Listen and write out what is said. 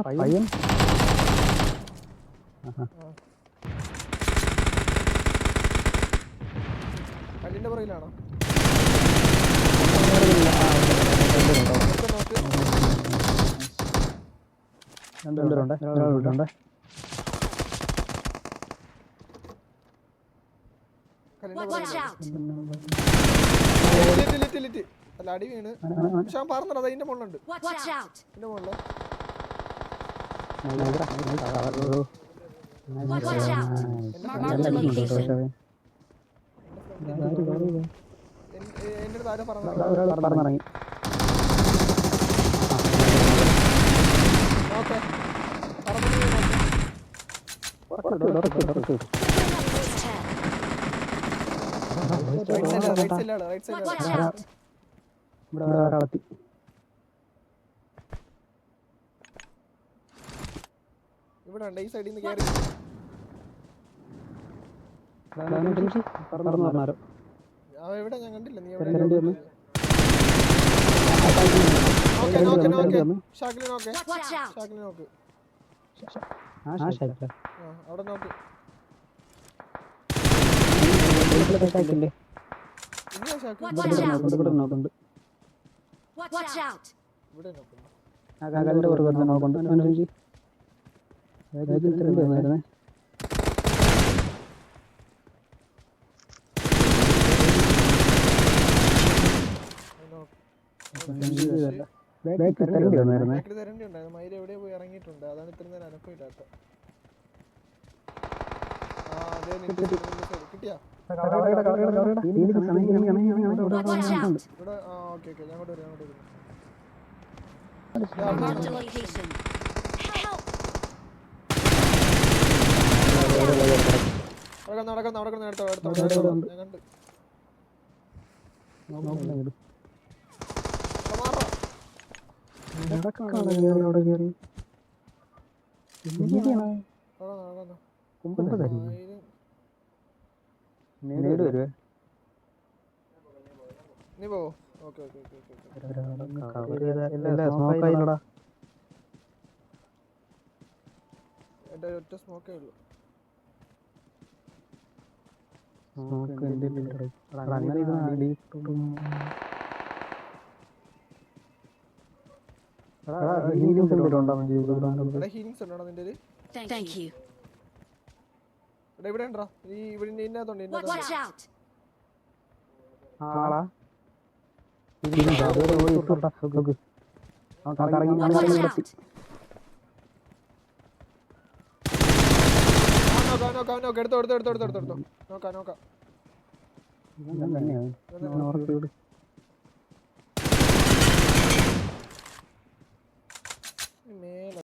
പയ്യൻ കല്ലിന്റെ പുറകിലാണോ? രണ്ടുപേരുണ്ട്. ഒരാൾ വീട്ടുണ്ട്. അല്ല അടി വീണ് പക്ഷെ പറഞ്ഞത് അതിന്റെ മുകളിലുണ്ട്. ഇതിന്റെ മുകളില് എന്റെ അടുത്ത് ആരോ പറഞ്ഞിറങ്ങി. ഓക്കെ ഇവിടെ ഉണ്ട്. ഈ സൈഡിൽ നിന്ന് കയറി എവിടെ ഞാൻ കണ്ടില്ല. നീ എവിടെ? ഷാക്കിലി നോക്ക്. അവിടെ നോക്ക്. ഇവിടെ നോക്കുന്നു. മയില് എവിടെയോ പോയി ഇറങ്ങിയിട്ടുണ്ട്. അതാണ് ഇത്ര നേരം അനക്കമില്ലാത്ത. കിട്ടിയാ ഇവിടെ? ഓക്കെ ഞാൻ അങ്ങോട്ട് വരും. നടക്കുന്നു ഞാൻ കണ്ട്. നീ പോ. ഓക്കെ എന്റെ ഒറ്റ സ്മോക്കേ ഉള്ളൂ. ഹീലിങ്സ് ഉണ്ടോ നിന്റെ? ഇവിടെ ഉണ്ടോ? നീ ഇവിടെ എടുത്തോ. നോക്കാം.